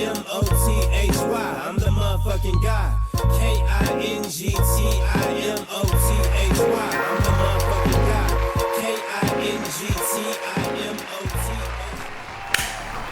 K-I-N-G-T-I-M-O-T-H-Y. I'm the motherfucking guy. K-I-N-G-T-I-M-O-T-H-Y. I'm the motherfucking guy. K-I-N-G-T-I-M-O-T-H-Y.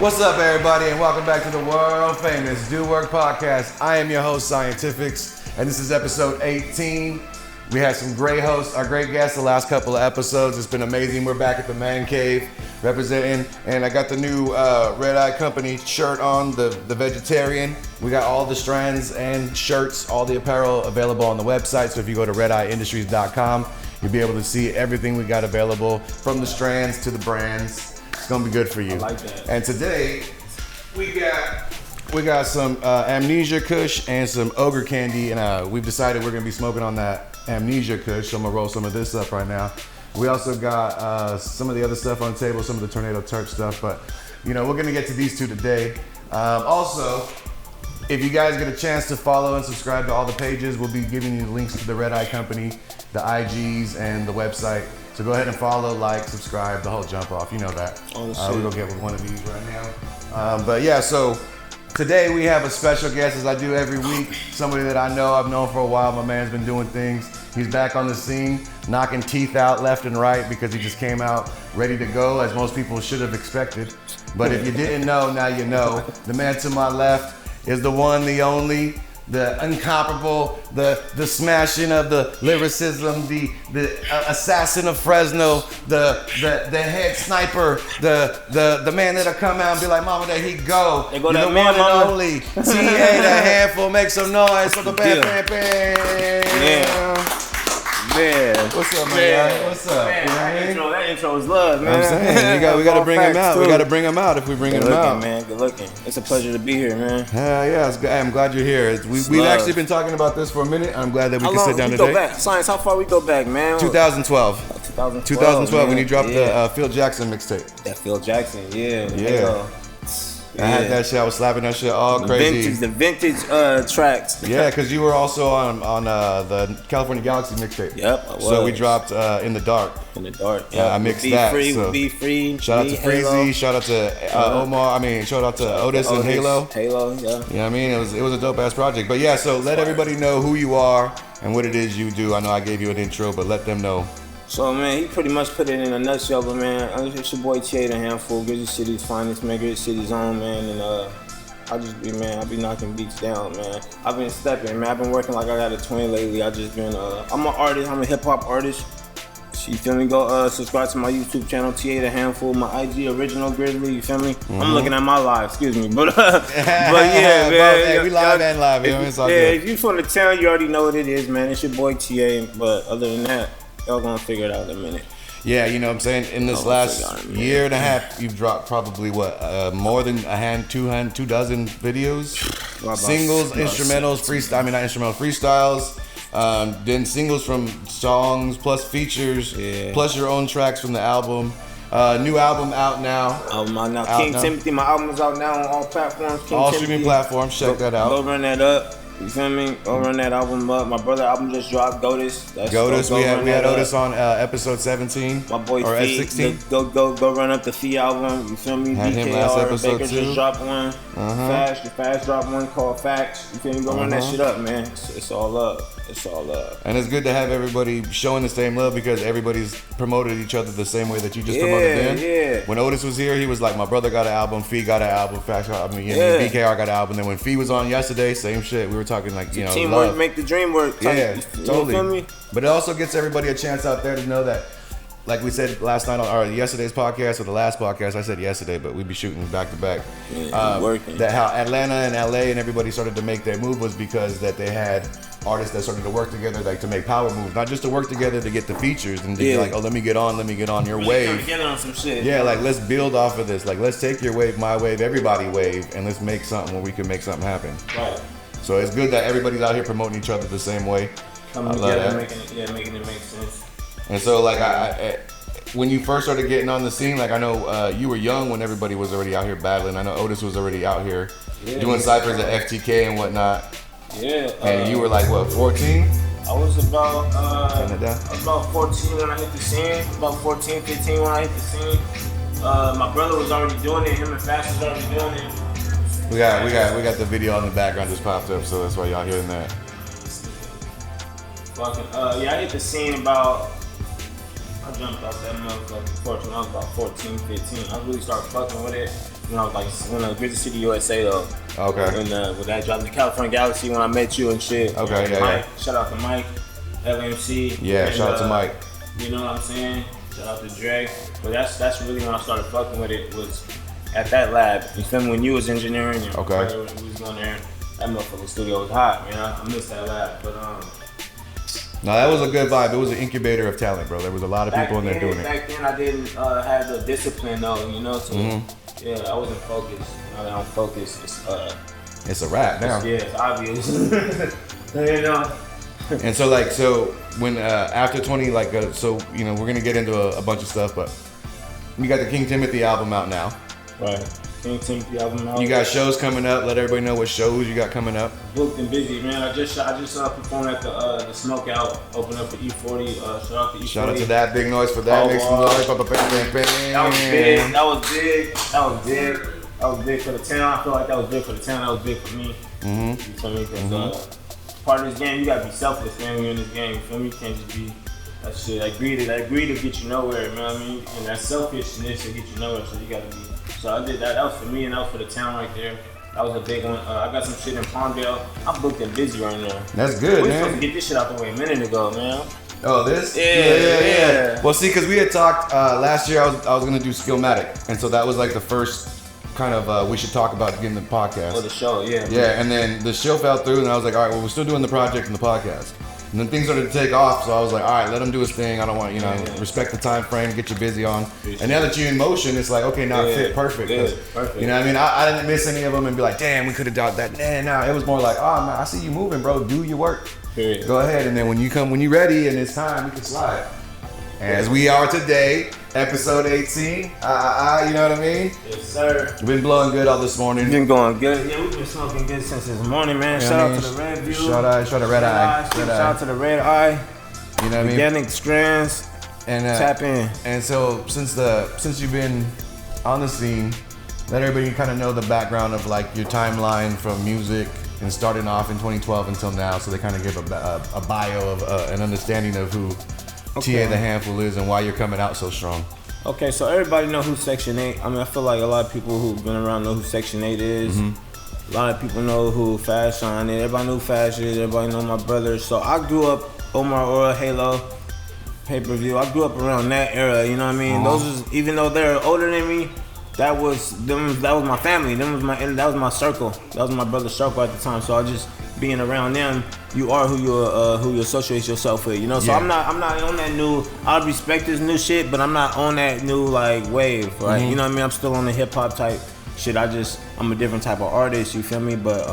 What's up, everybody, and welcome back to the world famous Do Work Podcast. I am your host, Scientifixxx, and this is episode 18. We had some great hosts, our great guests the last couple of episodes. It's been amazing. We're back at the Man Cave representing, and I got the new Red Eye Company shirt on, the vegetarian. We got all the strands and shirts, all the apparel available on the website. So if you go to redeyeindustries.com, you'll be able to see everything we got available, from the strands to the brands. It's gonna be good for you. I like that. And today we got some Amnesia Kush and some Ogre Candy, and we've decided we're gonna be smoking on that Amnesia Kush. So I'm gonna roll some of this up right now. We also got some of the other stuff on the table, some of the Tornado Turp stuff, but you know, we're gonna get to these two today. Also, if you guys get a chance to follow and subscribe to all the pages, we'll be giving you links to the Red Eye Company, the IGs, and the website. So go ahead and follow, like, subscribe, the whole jump off. You know that. We're gonna get with one of these right now. But yeah, so today we have a special guest, as I do every week. Somebody that I've known for a while. My man's been doing things. He's back on the scene, knocking teeth out left and right because he just came out ready to go, as most people should have expected. But if you didn't know, now you know. The man to my left is the one, the only, the incomparable, the smashing of the lyricism, the assassin of Fresno, the head sniper, the man that'll come out and be like, "Mama, there he go." There go You're that the man, one and mama. only. T.A. the handful, make some noise. Look bam, bam, bam. Man. What's up, man? What's up? Man, You know what I mean? that intro is love, man. I'm saying, we gotta bring him out. Too. We gotta bring him out if we bring Good him looking, out. man. Good looking. It's a pleasure to be here, man. Yeah, it's good. I'm glad you're here. We've love. actually been talking about this for a minute. I'm glad that we How can long sit down we today. go back? Science, how far we go back, man? 2012. 2012 when you dropped yeah. the Phil Jackson mixtape. That Phil Jackson, yeah. Yeah. I had that shit. I was slapping that shit all crazy. The vintage tracks. Yeah, because you were also on the California Galaxy mixtape. Yep, I was. So we dropped In the Dark. In the dark. I mixed that. Be free. Shout out to Freezy. Shout out to Omar. Shout out to Otis and Halo. Halo, yeah. You know what I mean? It was a dope ass project. But yeah, so let everybody know who you are and what it is you do. I know I gave you an intro, but let them know. So man, he pretty much put it in a nutshell, but man, it's your boy T.A. the handful, Grizzly City's finest, man, Grizzly City's own, man, and I be knocking beats down, man. I've been stepping, man. I've been working like I got a twin lately. I just been, I'm an artist. I'm a hip hop artist. You feel me? Go subscribe to my YouTube channel, T.A. the handful, my IG Original Grizzly. You feel me? I'm looking at my live, excuse me, but yeah, man. Hey, we live and live, you know, it's all yeah, good. if you from the town, you already know what it is, man. It's your boy T.A. But other than that, y'all gonna figure it out in a minute. Yeah, you know what I'm saying? In this last year and a half, you've dropped probably more than two dozen videos, singles, instrumentals, freestyle. Not instrumental, freestyles. Then singles from songs, plus features, plus your own tracks from the album. New album out now. King Timothy, my album is out now on all platforms. All streaming platforms. Check that out. Go run that up. You feel me? Go run that album up. My brother album just dropped, Goatus. We had Otis on episode 17. My boy or Fee. 16. Go run up the Fee album. You feel me? Had him last episode Baker too. just dropped one. The Fast dropped one called Facts. You feel me? Go run that shit up, man. It's all love. It's all love. And it's good to have everybody showing the same love because everybody's promoted each other the same way that you just promoted them. Yeah. When Otis was here, he was like, my brother got an album, Fee got an album, Facts got an album, BKR got an album. Then when Fee was on yesterday, same shit. We were talking like, you know, teamwork love. make the dream work. Yeah, totally. You feel me? But it also gets everybody a chance out there to know that, like we said last night on yesterday's podcast or the last podcast, I said yesterday, but we'd be shooting back to back. Working. That how Atlanta and LA and everybody started to make their move was because that they had artists that started to work together, like to make power moves, not just to work together to get the features and to be like, oh, let me get on your wave. Come together on some shit. Yeah, like let's build off of this. Like let's take your wave, my wave, everybody wave, and let's make something where we can make something happen. Right. So it's good that everybody's out here promoting each other the same way. Coming together, making it make sense. And so like I when you first started getting on the scene, like I know you were young when everybody was already out here battling. I know Otis was already out here doing ciphers at FTK and whatnot. Yeah. And you were like what, 14? I was about Canada. I was about 14 when I hit the scene. About 14, 15 when I hit the scene. My brother was already doing it. Him and Fast was already doing it. We got the video on the background just popped up, so that's why y'all hearing that. Fucking, yeah, I hit the scene about, I jumped off that motherfucking porch when I was about 14, 15. I really started fucking with it when I was like, when I was Visit City, USA though. Okay. When that dropped the California Galaxy when I met you and shit. Okay, and yeah, Mike, shout out to Mike, LMC. Yeah, and, shout out to Mike. You know what I'm saying? Shout out to Dre. But that's really when I started fucking with it, was at that lab. You feel me? When you was engineering, and okay. we was going there. That motherfucking studio was hot, man. I missed that lab, but No, that was a good vibe. It was an incubator of talent, bro. There was a lot of people in there doing it. Back then, I didn't have the discipline though, you know. So yeah, I wasn't focused. Now that I'm focused, it's a wrap now. Yeah, it's obvious. You know. And so when after 20, so you know, we're gonna get into a bunch of stuff, but you got the King Timothy album out now. Right. King Timothy album out. You got shows coming up. Let everybody know what shows you got coming up. Booked and busy, man. I just performed at the Smoke Out, opened up for E40. Shout out to E40. Shout out to that. Big noise for that. Make some noise. That was big. That was big. That was big. That was big for the town. I feel like that was big for the town. That was big for me. You feel me? Because part of this game, you gotta be selfless, man. When you're in this game, you feel me? You can't just be that shit. That greed to get you nowhere, you know what I mean? And that selfishness will get you nowhere. So you gotta be. So I did that. That was for me and that was for the town right there. That was a big one. I got some shit in Palmdale. I'm booked and busy right now. That's good, we man. We supposed to get this shit out the way a minute ago, man. Oh, this? Yeah. Well, see, because we had talked last year, I was gonna do Skillmatic, and so that was like the first kind of we should talk about getting the podcast. Oh, the show, yeah. Yeah, and then the show fell through, and I was like, all right, well, we're still doing the project and the podcast. And then things started to take off, so I was like, all right, let him do his thing. I don't want, respect the time frame, get you busy on. And now that you're in motion, it's like, okay, now it fit perfect. Perfect. You know what I mean? I didn't miss any of them and be like, damn, we could have done that. Nah, it was more like, oh, man, I see you moving, bro. Do your work. Period. Go ahead, and then when you're ready and it's time, we can slide. As we are today, episode 18. You know what I mean? Yes, sir. We've been blowing good all this morning. Been going good. Yeah, we've been smoking good since this morning, man. You know Shout what I out mean? to the Red View. Shout out to Red Eye. Shout out to the Red Eye. You know what I mean? Organic strands. And tap in. And so since you've been on the scene, let everybody kind of know the background of like your timeline from music and starting off in 2012 until now, so they kind of give a bio of an understanding of who TA the Handful is and why you're coming out so strong. Okay, so everybody know who Section 8. I mean, I feel like a lot of people who've been around know who Section 8 is. A lot of people know who Fashion is. Everybody knew Fashion is. Everybody know my brother. So I grew up Omar Aura, Halo, pay-per-view. I grew up around that era. You know what I mean? Those was, even though they're older than me, that was my family. That was my circle. That was my brother's circle at the time. So I just being around them, you are who you associate yourself with. You know. So I'm not on that new. I respect this new shit, but I'm not on that new like wave, right? You know what I mean? I'm still on the hip hop type shit. I'm a different type of artist. You feel me? But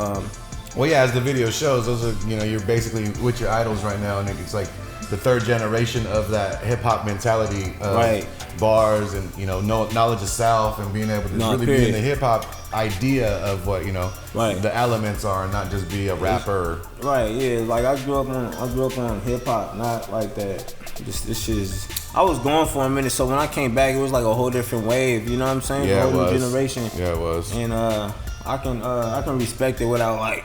well, yeah, as the video shows, those are you're basically with your idols right now, and it's like the third generation of that hip hop mentality, right? Bars and knowledge of self and being able to really be in the hip hop idea of what right. the elements are, and not just be a rapper. Right, yeah. Like I grew up on hip hop, not like that. This shit is. I was going for a minute, so when I came back, it was like a whole different wave. You know what I'm saying? Yeah, a whole it was. new generation. Yeah, it was. And I can respect it without like.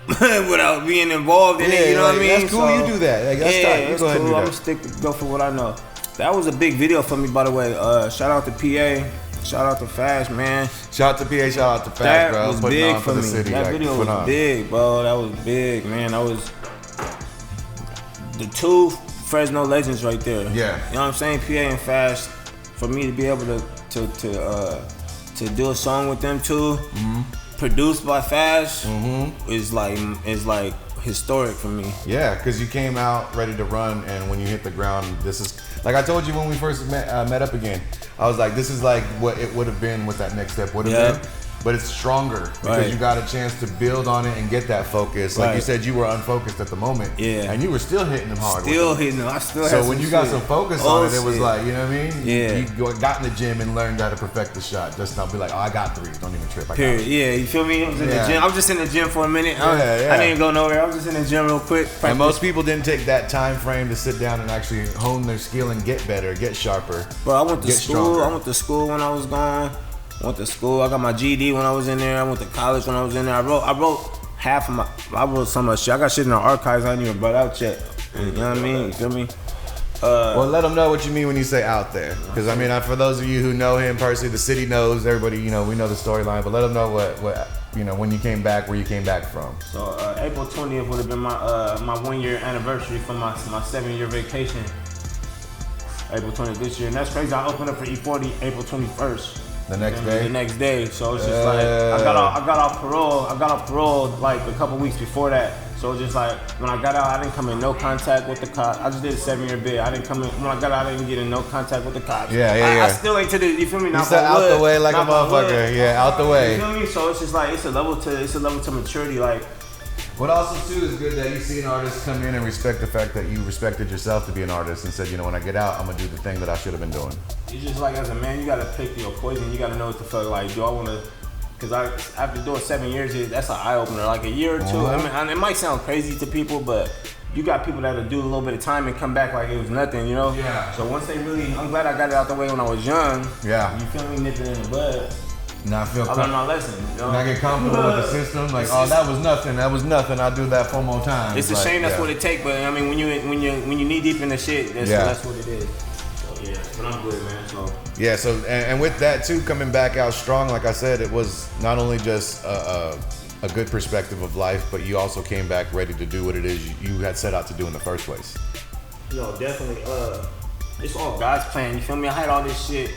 Without being involved in it, you know what I mean? That's cool. So, you do that. Like, that's yeah, you go ahead and do that. I'm gonna go for what I know. That was a big video for me, by the way. Shout out to PA. Shout out to Fast, man. Shout out to PA. Shout out to Fast, bro. That was big for me. City, that video was big, bro. That was big, man. That was the two Fresno legends right there. Yeah. You know what I'm saying? PA and Fast. For me to be able to do a song with them two. Produced by Fash is like historic for me. Yeah, because you came out ready to run, and when you hit the ground, this is like I told you when we first met up again. I was like, this is like what it would have been, what that next step would have been. But it's stronger because you got a chance to build on it and get that focus. Like you said, you were unfocused at the moment. Yeah. And you were still hitting them hard. Still hitting them. I still had So when you got some focus on it, it was like, you know what I mean? Yeah. You got in the gym and learned how to perfect the shot. Just not be like, oh, I got three. Don't even trip. Period. Yeah, you feel me? I was in the gym. I'm just in the gym for a minute. I didn't even go nowhere. I was just in the gym real quick. Practice. And most people didn't take that time frame to sit down and actually hone their skill and get better, get sharper. Bro, I went to school. Stronger. I went to school when I was gone. Went to school. I got my GED when I was in there. I went to college when I was in there. I wrote half of my. I wrote so much shit. I got shit in the archives I ain't even brought out yet. You know what I mean? You feel me? Well, let them know what you mean when you say out there. Because, I mean, for those of you who know him personally, the city knows, everybody, you know, we know the storyline. But let them know what you know, when you came back, where you came back from. So, April 20th would have been my 1 year anniversary for my 7-year vacation. April 20th this year. And that's crazy. I opened up for E40 April 21st. The next day? The next day. So it's just like, I got off parole like a couple weeks before that. So it's just like, when I got out, I didn't come in no contact with the cops. I just did a 7-year bid. I didn't come in, when I got out, I didn't get in no contact with the cops. Yeah. I still ain't to the, you feel me? You said out the way like a motherfucker. Yeah, out the way. You feel me? So it's just like, it's a level to maturity. Like, what also too is good that you see an artist come in and respect the fact that you respected yourself to be an artist and said, you know, when I get out, I'm gonna do the thing that I should have been doing. It's just like, as a man, you gotta pick your poison. You gotta know what the fuck, like, do I wanna, cause after doing 7 years, that's an eye opener. Like a year or two, I mean, it might sound crazy to people, but you got people that'll do a little bit of time and come back like it was nothing, you know? Yeah. So once they really, I'm glad I got it out the way when I was young. Yeah. You feel me? Nip it in the bud. Now I learned my lesson. You know? And I get comfortable with the system. Like, oh, that was nothing. I'll do that 4 more times. It's a shame that's what it takes, but I mean, when you knee deep in the shit, that's what it is. So yeah, but I'm good, man. So yeah. So and with that too, coming back out strong. Like I said, it was not only just a good perspective of life, but you also came back ready to do what it is you had set out to do in the first place. Yo, definitely. It's all God's plan. You feel me? I had all this shit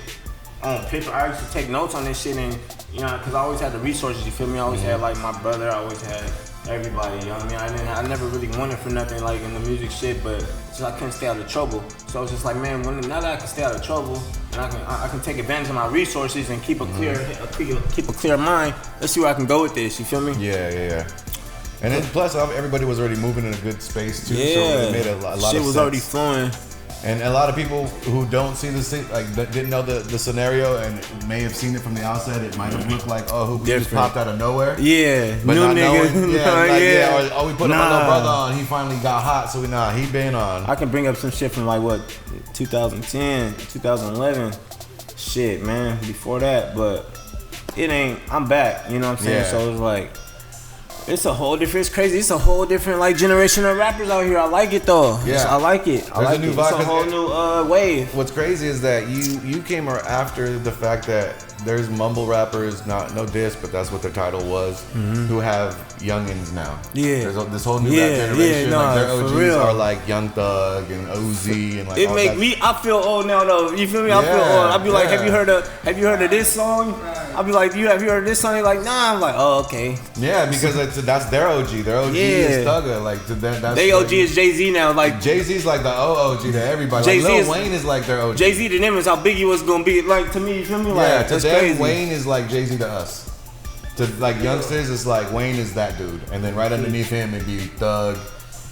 on paper. I used to take notes on this shit, and you know, cause I always had the resources. You feel me? I always had like my brother. I always had everybody. You know what I mean? I never really wanted for nothing like in the music shit, but just I couldn't stay out of trouble. So I was just like, man, now that I can stay out of trouble and I can take advantage of my resources and keep a clear mind. Let's see where I can go with this. You feel me? Yeah. And then plus everybody was already moving in a good space too. Yeah. So it made a lot of sense. Shit was already flowing. And a lot of people who don't see the like didn't know the scenario and may have seen it from the outset. It might have looked like, oh, who just popped out of nowhere. Yeah, but new not nigga. knowing, or we put my little brother on. He finally got hot, so he been on. I can bring up some shit from like what 2010, 2011, shit, man. Before that, but it ain't. I'm back. You know what I'm saying? Yeah. So it's like. It's a whole different, it's crazy. It's a whole different like generation of rappers out here. I like it though. Yeah. I like it. I like it. It's a whole new wave. What's crazy is that you came after the fact that there's mumble rappers, no diss, but that's what their title was, who have youngins now. Yeah. There's this whole new rap generation. Nah, like their OGs for real. are like Young Thug and Uzi and like. It make me. I feel old now though. You feel me? I feel old. I'll be like, have you heard of this song? I'll be like, have you heard of this song? You're like, nah. I'm like, oh, okay. Yeah, because that's their OG. Their OG is Thugger. Like that's they OG is Jay-Z now. Like Jay-Z's like the OG to everybody. Jay-Z like Lil Wayne is like their OG. Jay-Z to them is how big he was gonna be. Like to me, you feel me? Like, yeah, to that's them, crazy. Wayne is like Jay-Z to us. To like youngsters, it's like Wayne is that dude, and then right underneath him it'd be Thug,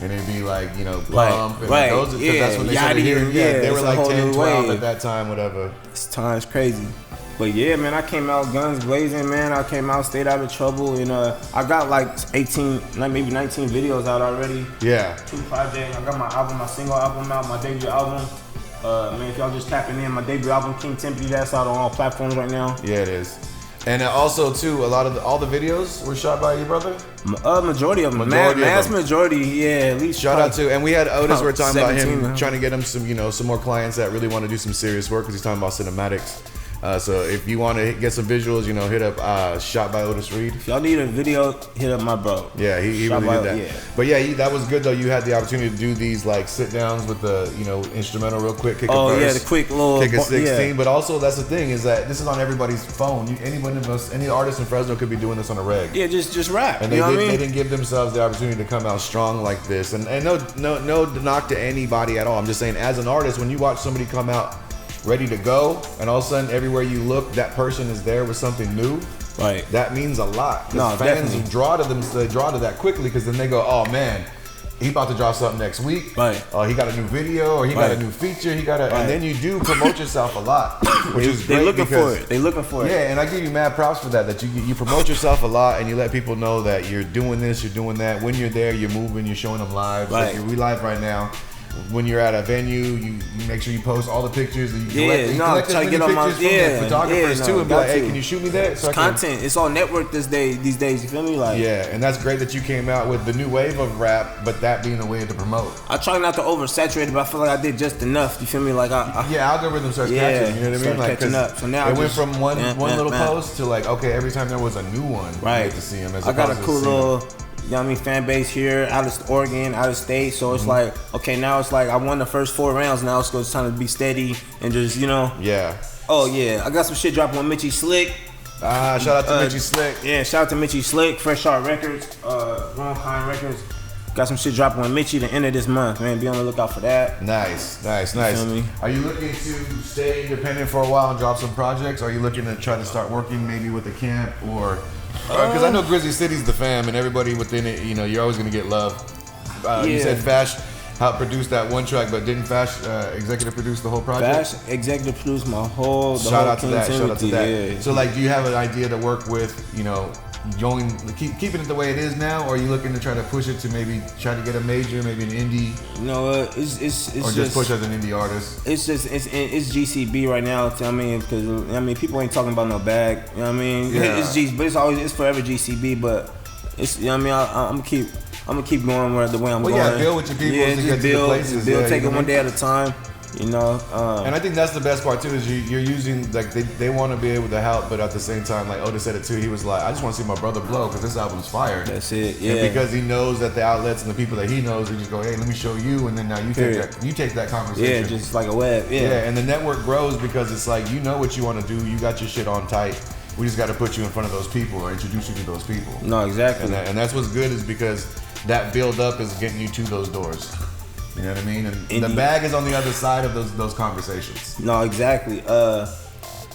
and it'd be like Pump, and those. That's when they started hearing. Yeah, they were like 10, 12 at that time, whatever. This time's crazy. But yeah, man, I came out guns blazing, man. I came out, stayed out of trouble, and I got like 18, maybe 19 videos out already. Yeah. 2 projects. I got my album, my single album out, my debut album. Man, if y'all just tapping in, my debut album, King Tempy, that's out on all platforms right now. Yeah, it is. And also too, all the videos were shot by your brother. Majority of them, mass majority, yeah, at least. Shout out to, and we had Otis. We're talking about him, huh? trying to get him some more clients that really want to do some serious work because he's talking about cinematics. So if you want to get some visuals, hit up Shot by Otis Reed. If y'all need a video, hit up my bro. Yeah, he really did that. Yeah. But yeah, that was good though. You had the opportunity to do these like sit downs with the instrumental real quick. Kick a verse, the quick little kick a 16. But also that's the thing is that this is on everybody's phone. Any artist in Fresno could be doing this on a reg. Yeah, just rap. And they didn't give themselves the opportunity to come out strong like this. And no knock to anybody at all. I'm just saying as an artist, when you watch somebody come out ready to go, and all of a sudden everywhere you look, that person is there with something new. Right. That means a lot. No, fans definitely draw to them. They draw to that quickly because then they go, "Oh man, he about to drop something next week. Right. He got a new video or he got a new feature. And then you do promote yourself a lot, which is great. They looking for it. Yeah, and I give you mad props for that. That you promote yourself a lot and you let people know that you're doing this, you're doing that. When you're there, you're moving, you're showing them live. Right. Like we live right now. when you're at a venue, you make sure you post all the pictures. And you Yeah, collect try to get on my photographers too, and be got like, hey, to. can you shoot me that? So It's content. It's all network these days. You feel me? Like, yeah, and that's great that you came out with the new wave of rap, but that being a way to promote. I try not to oversaturate it, but I feel like I did just enough. You feel me? Like Algorithm starts Yeah, catching. You know what I mean? start Like, catching up. So now it I went just- from one little man. post to like, okay, every time there was a new one, you right. get to see him. As I got a opposed to cool seeing him. little, you know what I mean, fan base here, out of Oregon, out of state. So it's like, okay, now it's like I won the first 4 rounds. Now it's time to be steady and just, you know. Yeah. Oh yeah, I got some shit dropping on Mitchie Slick. Shout out to Mitchie Slick. Yeah, shout out to Mitchie Slick, Fresh Art Records, Wrong Kind Records. Got some shit dropping on Mitchie the end of this month, man. Be on the lookout for that. Nice. feel me? Are you looking to stay independent for a while and drop some projects? Or are you looking to try to start working maybe with a camp or? Because I know Grizzly City's the fam and everybody within it. You know, you're always gonna get love. You Yeah. said Fash helped produce that one track, but didn't Fash executive produce the whole project? Fash executive produced my whole. Shout out to that. Shout out to that. Yeah. So, like, do you have an idea to work with? You know, keeping it the way it is now, or are you looking to try to push it to maybe try to get a major, maybe an indie, You know what? It's or just push as an indie artist? It's GCB right now. I mean, because people ain't talking about no bag. You know what I mean? Yeah. But it's forever GCB. But it's, you know what I mean? I'm gonna keep going the way I'm going. Yeah, build with your people to get to the places. Build, take you it know one what I day mean? at a time. You know. And I think that's the best part too, is you're using, like, they want to be able to help, but at the same time, like Otis said it too, he was like, I just want to see my brother blow because this album's fire. That's it. Yeah. And because he knows that the outlets and the people that he knows, they just go, hey, let me show you, and then now you take that conversation. Yeah, just like a web. Yeah, and the network grows because it's like, you know what you want to do, you got your shit on tight. We just got to put you in front of those people or introduce you to those people. No, exactly. And that's what's good, is because that build up is getting you to those doors. You know what I mean? And the bag is on the other side of those conversations. No, exactly.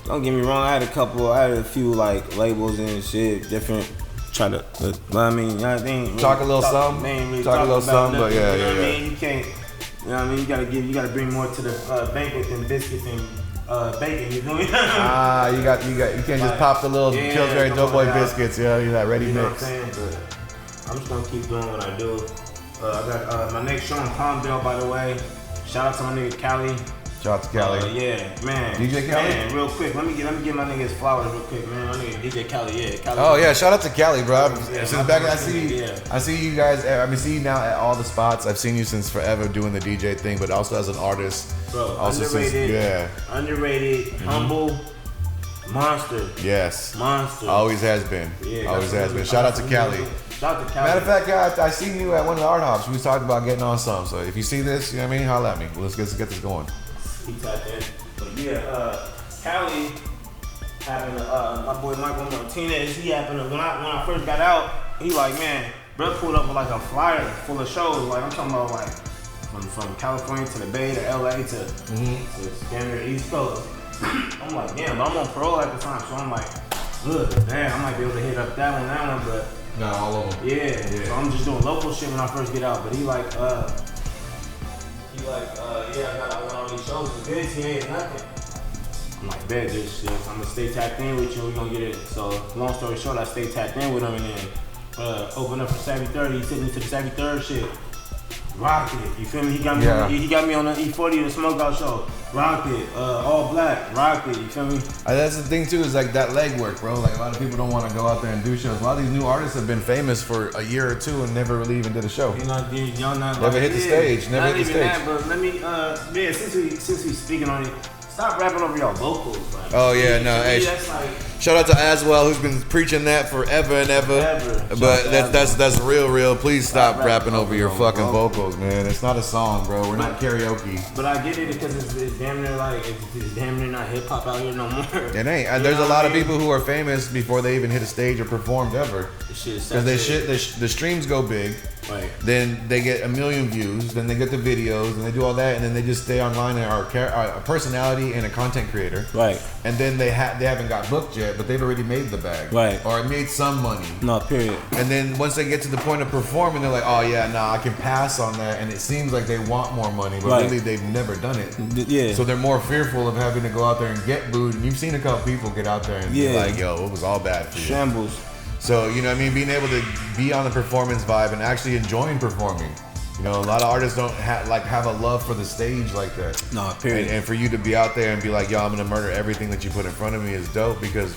Don't get me wrong. I had a few like labels and shit, different. Try to, but I mean, I think Talk a little something. Talk a little something, but yeah, you know yeah, what I yeah. mean? You can't. You know what I mean? You gotta bring more to the banquet than biscuits and bacon. You know what I mean? You can't just pop the little Yeah, Pillsbury come Doughboy on now. biscuits, you that ready You know what I'm mix. saying? But I'm just gonna keep doing what I do. I got my next show in Palmdale, by the way. Shout out to my nigga Cali. Shout out to Cali. Yeah, man. DJ Cali? Man, real quick. Let me get my niggas flowers real quick, man. My nigga DJ Cali, yeah. Cali. Oh yeah, shout out to Cali, bro. Yeah, Since back, I yeah. see you guys. I mean, see you now at all the spots. I've seen you since forever doing the DJ thing, but also as an artist. Bro, Also underrated. Underrated, humble, monster. Yes. Monster. Always has been. Yeah, Always that's has been. what- Shout out to Cali. Shout out to Cali. Matter of fact, guys, I seen you at one of the art hops. We was talking about getting on some. So if you see this, you know what I mean, holla at me. Let's get this going. He tapped in. But yeah, Cali happened to, my boy Michael Martinez, he happened to, when I first got out, he like, man, bro pulled up with like a flyer full of shows. Like, I'm talking about like from California to the Bay to LA to Standard East Coast. I'm like, damn, but I'm on parole at the time, so I'm like, ugh, damn, I might be able to hit up that one, but No, all of them. yeah. So I'm just doing local shit when I first get out. But he like, yeah, I got all these shows. The bids, he ain't nothing. I'm like, bet this shit. I'm gonna stay tapped in with you. We gonna get it. So long story short, I stayed tapped in with him and then opened up for Savvy 30. He took me to the Savvy 3rd shit. Rocked it. You feel me? He got me. Yeah. He got me on the E40 the Smokeout show. Rocked it. All black. Rocked it. You feel me? That's the thing too, is like that legwork, bro. Like a lot of people don't want to go out there and do shows. A lot of these new artists have been famous for a year or two and never really even did a show. Y'all not Never hit the stage. Never not hit the even stage. that, but let me since we speaking on it, stop rapping over y'all vocals. Like, Oh, yeah, no, to me, hey, that's like Shout out to Aswell, who's been preaching that forever and ever. Forever. But Shout out to that's real. Please stop Stop rapping rapping over your over fucking vocals. vocals, man. It's not a song, bro. We're not karaoke. But I get it because it's damn near like it's damn near not hip hop out here no more. It ain't. You There's know a what lot I of mean? people who are famous before they even hit a stage or performed ever. This shit is Because saturated. the streams go big, Right. then they get 1 million views, then they get the videos, and they do all that, and then they just stay online and are a personality and a content creator. Right. And then they haven't got booked yet, but they've already made the bag. Right. Or made some money. No, period. And then once they get to the point of performing, they're like, oh yeah, nah, I can pass on that. And it seems like they want more money, but Right. really they've never done it. Yeah. So they're more fearful of having to go out there and get booed. And you've seen a couple people get out there and be Yeah. like, yo, it was all bad for you. Shambles. So, you know what I mean? Being able to be on the performance vibe and actually enjoying performing. You know, a lot of artists don't have a love for the stage like that. No, period. And for you to be out there and be like, yo, I'm gonna murder everything that you put in front of me is dope, because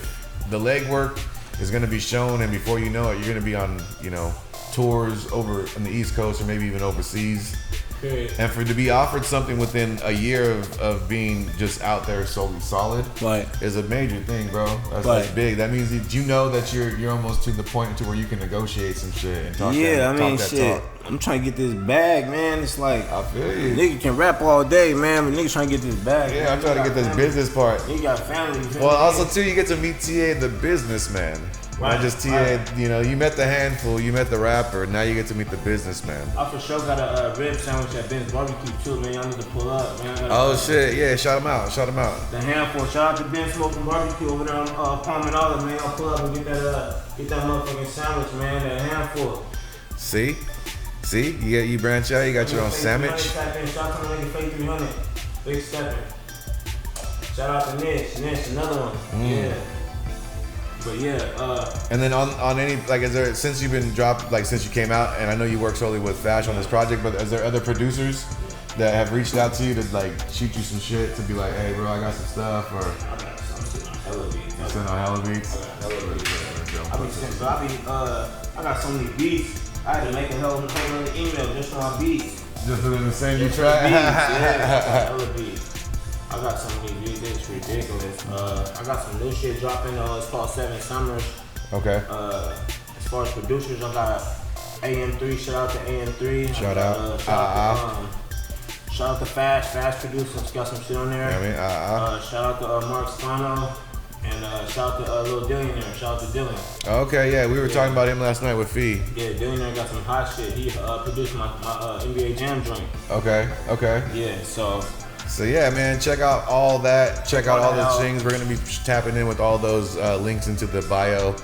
the legwork is gonna be shown, and before you know it, you're gonna be on, you know, tours over on the East Coast or maybe even overseas. Period. And for to be offered something within a year of being just out there solely solid, Right. is a major thing, bro. That's big. That means that you know that you're almost to the point to where you can negotiate some shit and talk that shit. talk. I'm trying to get this bag, man. It's like, I feel you. nigga can rap all day, man, but niggas trying to get this bag. Yeah, man. I'm trying to get this business part. You got family. Well, also too, you get to meet TA the businessman. Not just TA, you know, you met the handful, you met the rapper, now you get to meet the businessman. I for sure got a rib sandwich at Ben's Barbecue too, man. Y'all need to pull up, man. Oh shit, yeah, shout him out. The handful. Shout out to Ben Smoking Barbecue over there on Palm and Olive, man. I'll pull up and get that motherfucking sandwich, man. That handful. See, you branch out, you got your own sandwich. Shout out to my nigga Fake 300, Big Steppin'. Shout out to Nish, another one. Yeah. But yeah, and then on any, like, is there, since you've been dropped, like since you came out, and I know you work solely with Fash on this project, but is there other producers that have reached out to you to like shoot you some shit to be like, hey bro, I got some stuff, or I got some on hella beats. you send on hella beats? I got so many beats. I had to make a hell of a email just for my beats. Just for them to send you track? Yeah, hella beats. I got some of these beats, it's ridiculous. I got some new shit dropping, it's called 7 Summers. Okay. As far as producers, I got AM3, shout out to AM3. Shout out. Shout out to Fast Producers, got some shit on there. Shout out to Mark Spano, and shout out to Lil Dillionaire, shout out to Dillion. Okay, yeah, we were talking about him last night with Fee. Yeah, Dillionaire got some hot shit. He produced my NBA Jam joint. Okay. Yeah, So yeah, man, check out all that. Check out all those things. We're gonna be tapping in with all those links into the bio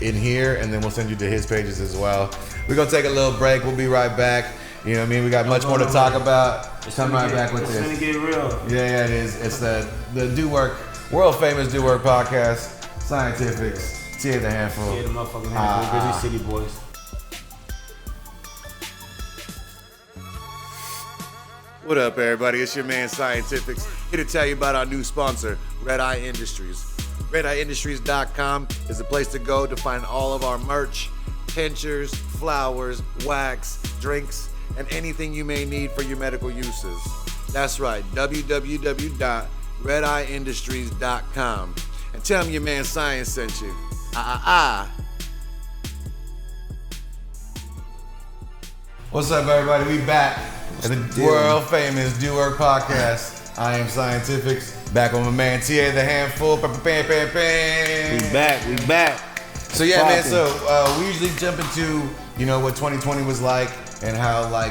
in here, and then we'll send you to his pages as well. We're gonna take a little break. We'll be right back. You know what I mean? We got much more to talk about. Come right back with this. It's gonna get real. Yeah, it is. It's the Do Work, world famous Do Work podcast. Scientifixxx, TA the Handful. Yeah, the motherfucking handful. Busy City Boys. What up, everybody? It's your man Scientifixxx, here to tell you about our new sponsor, Red Eye Industries. RedEyeIndustries.com is the place to go to find all of our merch, tinctures, flowers, wax, drinks, and anything you may need for your medical uses. That's right, www.redeyeindustries.com. And tell them your man Science sent you. What's up, everybody? We back at the world famous Do Work podcast. I am Scientifixxx, back with my man TA the Handful. We back. So yeah, man. So we usually jump into what 2020 was like, and how the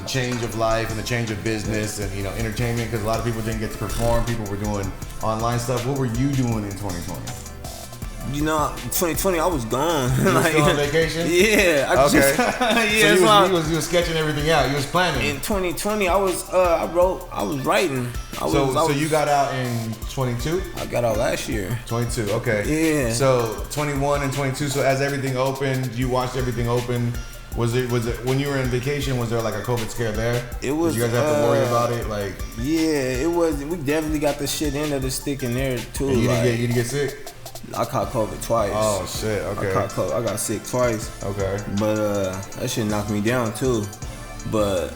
change of life and the change of business and entertainment, because a lot of people didn't get to perform. People were doing online stuff. What were you doing in 2020? 2020 I was gone. You were still on vacation? Yeah. Okay. So you was sketching everything out. You was planning. In 2020 I was writing. So you got out in 22? I got out last year. 22. Okay. Yeah. So 21 and 22. So as everything opened, you watched everything open. Was it when you were in vacation? Was there like a COVID scare there? It was. Did you guys have to worry about it? Yeah, it was. We definitely got the shit end of the stick in there too. And you didn't get sick? I caught COVID twice. Oh shit! Okay. I got sick twice. Okay. But that shit knocked me down too. But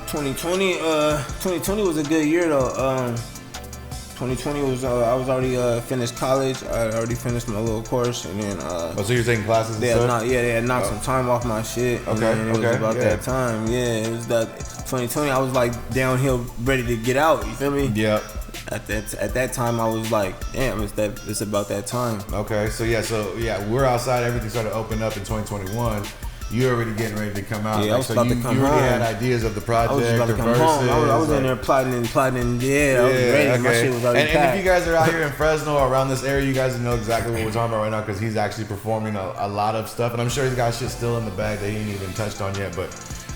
2020 was a good year though. 2020 was I was already finished college. I already finished my little course, and then so you're taking classes and stuff? They had knocked some time off my shit. Okay. And it was about that time. Yeah, it was that 2020. I was like downhill, ready to get out. You feel me? Yeah. At that time, I was like, damn, it's about that time. Okay, so we're outside. Everything started opening up in 2021. You're already getting ready to come out. Yeah, I was about to come home. You already had ideas of the project. I was about to come home. I was in there plotting. Yeah, I was ready. Okay. My shit was already packed. And if you guys are out here in Fresno or around this area, you guys know exactly what we're talking about right now, because he's actually performing a lot of stuff, and I'm sure he's got shit still in the bag that he ain't even touched on yet. But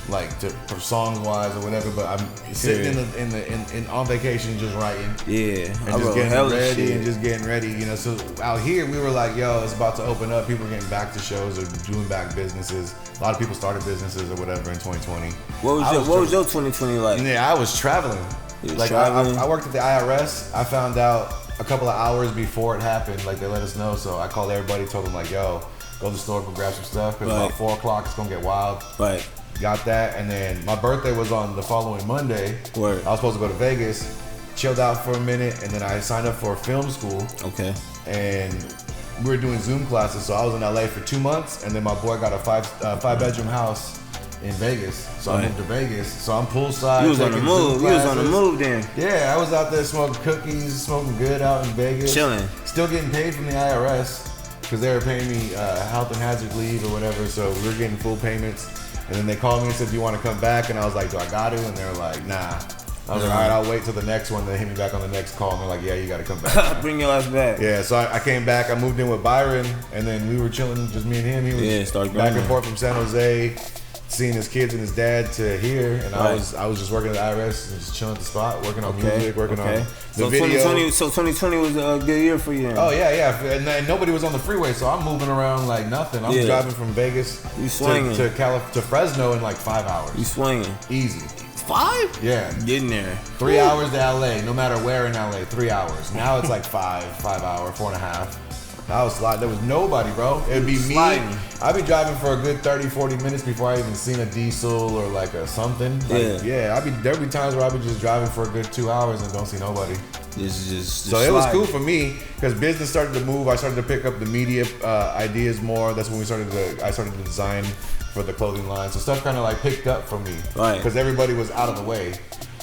like for songs wise or whatever. But I'm sitting in on vacation just writing. Yeah, And just getting ready and So out here we were like, yo, it's about to open up. People are getting back to shows or doing back businesses. A lot of people started businesses or whatever in 2020. What was your 2020 like? Yeah, I was traveling. I worked at the IRS. I found out a couple of hours before it happened. Like they let us know. So I called everybody, told them like, yo, go to the store, go grab some stuff. Because about 4 o'clock it's gonna get wild. Right. Got that, and then my birthday was on the following Monday. Word. I was supposed to go to Vegas, chilled out for a minute, and then I signed up for a film school. Okay. And we were doing Zoom classes, so I was in LA for 2 months, and then my boy got a five bedroom house in Vegas. So I moved to Vegas. So I'm poolside. You was on the move. You was on the move then. Yeah, I was out there smoking cookies, smoking good out in Vegas. Chilling. Still getting paid from the IRS because they were paying me health and hazard leave or whatever. So we were getting full payments. And then they called me and said, do you want to come back? And I was like, do I got to? And they were like, nah. I was like, all right, I'll wait till the next one. They hit me back on the next call. And they're like, yeah, you got to come back. Bring your ass back. Yeah, so I came back. I moved in with Byron. And then we were chilling, just me and him. He was back and forth from San Jose, seeing his kids and his dad to here. And I was just working at the IRS and just chilling at the spot, working on music, working on the video. 2020 was a good year for you. Oh, yeah. And nobody was on the freeway, so I'm moving around like nothing. I'm driving from Vegas to Fresno in like 5 hours. You swinging. Easy. 5? Yeah. Getting there. 3 hours to LA, no matter where in LA, 3 hours. Now it's like 5 hour, 4.5. I was sliding. There was nobody, bro. It'd be me. I'd be driving for a good 30, 40 minutes before I even seen a diesel or like a something. Like, there'd be times where I'd be just driving for a good 2 hours and don't see nobody. So it was cool for me because business started to move. I started to pick up the media ideas more. That's when I started to design for the clothing line. So stuff kind of like picked up for me because everybody was out of the way.